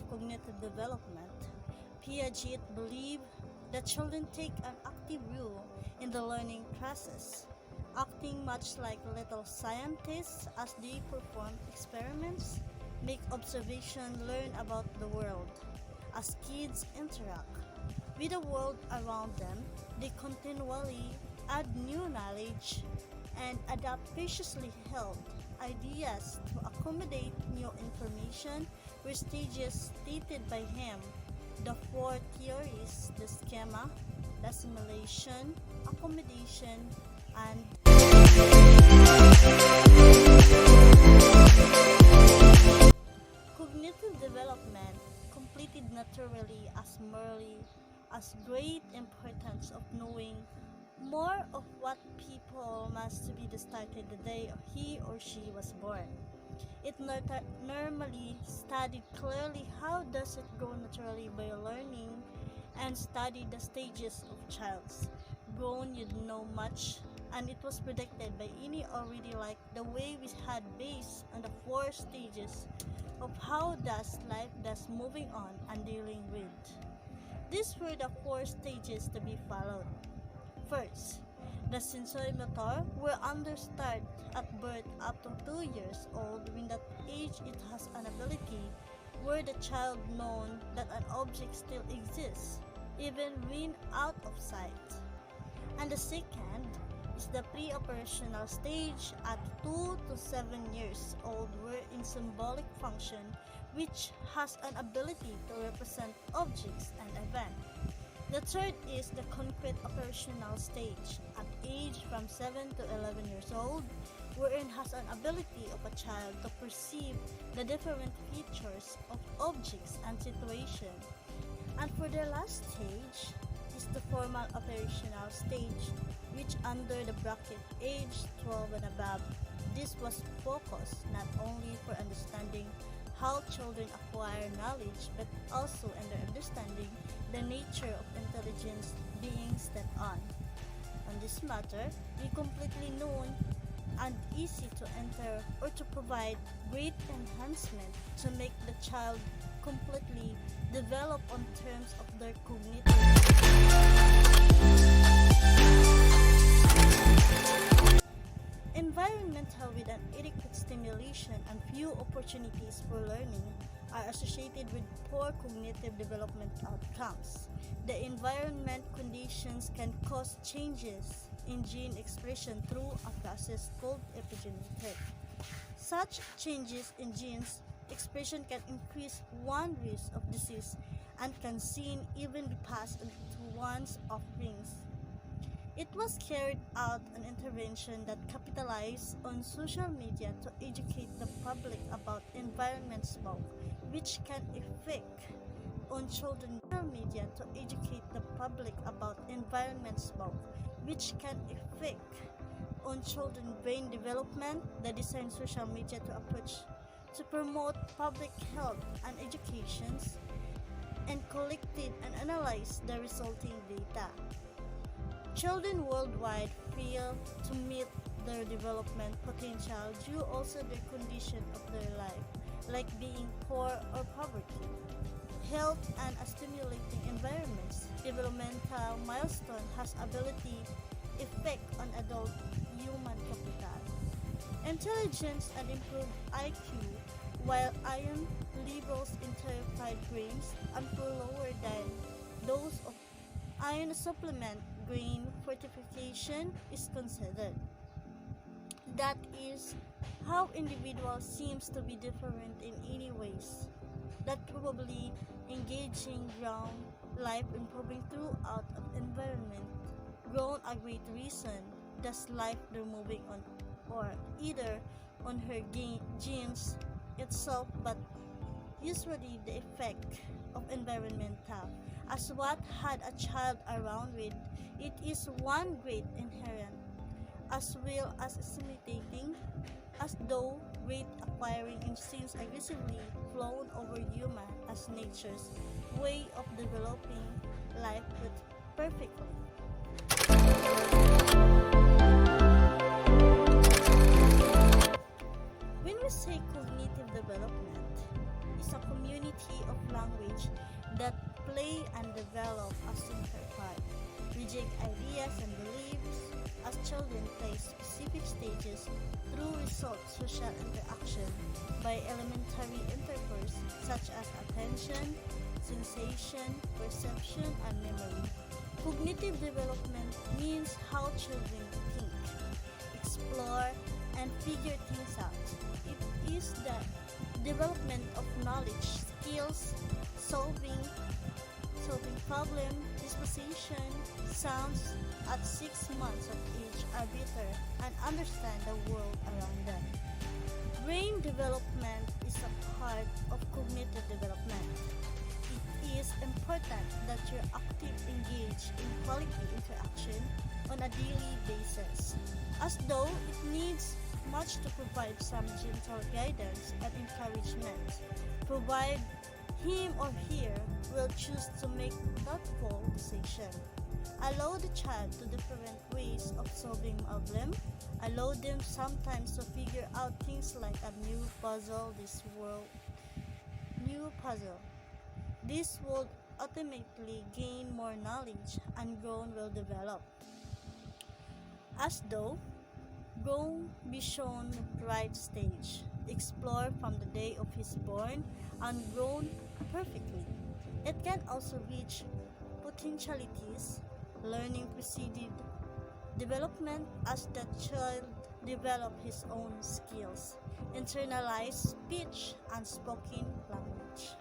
cognitive development, Piaget believed that children take an active role in the learning process, acting much like little scientists as they perform experiments, make observations, learn about the world. As kids interact with the world around them, they continually add new knowledge and adaptatiously held ideas to accommodate new information were stages stated by him. The four theories, the schema, the assimilation, accommodation, and cognitive development completed naturally as merely as great importance of knowing more of what people must be started the day he or she was born. It normally studied clearly how does it go naturally by learning and studied the stages of child's grown you know much, and it was predicted by any already like the way we had based on the four stages of how does life does moving on and dealing with. These were the four stages to be followed. First, the sensorimotor will understand at birth up to 2 years old. When that age it has an ability where the child known that an object still exists even when out of sight. And the second is the pre-operational stage at 2 to 7 years old where in symbolic function which has an ability to represent objects and events. The third is the concrete operational stage at age from 7 to 11 years old, wherein has an ability of a child to perceive the different features of objects and situations. And for the last stage is the formal operational stage, which under the bracket age 12 and above. This was focused not only for understanding how children acquire knowledge, but also in their understanding the nature of intelligence being stepped on. On this matter, we completely known and easy to enter or to provide great enhancement to make the child completely develop on terms of their cognitive. Environmental with an adequate stimulation and few opportunities for learning are associated with poor cognitive development outcomes. The environment conditions can cause changes in gene expression through a process called epigenetic. Such changes in genes expression can increase one risk of disease and can seen even be passed on to one's offsprings. It was carried out an intervention that capitalized on social media to educate the public about environment smoke, which can affect on children. Social media to educate the public about environment smoke, which can affect on children brain development. The design social media to approach to promote public health and educations and collected and analyzed the resulting data. Children worldwide fail to meet their development potential due also their condition of their life, like being poor or poverty. Health and stimulating environments. Developmental milestone has ability effect on adult human capital. Intelligence and improved IQ, while iron levels in terrified grains and far lower than those of iron supplement grain fortification is considered. That is how individuals seems to be different in any ways. That probably engaging ground life improving throughout of environment grown a great reason does life they're moving on or either on her genes itself but usually the effect of environmental as what had a child around with it is one great inherent as well as assimilating as though great acquiring instincts aggressively flown over human as nature's way of developing life with perfectly. When we say cognitive development, is a community of language that play and develop a center part, reject ideas and beliefs as children play specific stages through result social interaction by elementary intercourse such as attention, sensation, perception, and memory. Cognitive development means how children think, explore, and figure things out. It is the development of knowledge, skills, solving, solving problem, disposition, sounds at 6 months of age are better and understand the world around them. Brain development is a part of cognitive development. It is important that you actively engage in quality interaction on a daily basis, as though it needs much to provide some gentle guidance and encouragement. Provide him or her will choose to make thoughtful decision. Allow the child to different ways of solving problem. Allow them sometimes to figure out things like a new puzzle. This will ultimately gain more knowledge and grown will develop. As though grown be shown right stage, explore from the day of his born and grown perfectly. It can also reach potentialities, learning preceded development as the child develop his own skills, internalize speech and spoken language.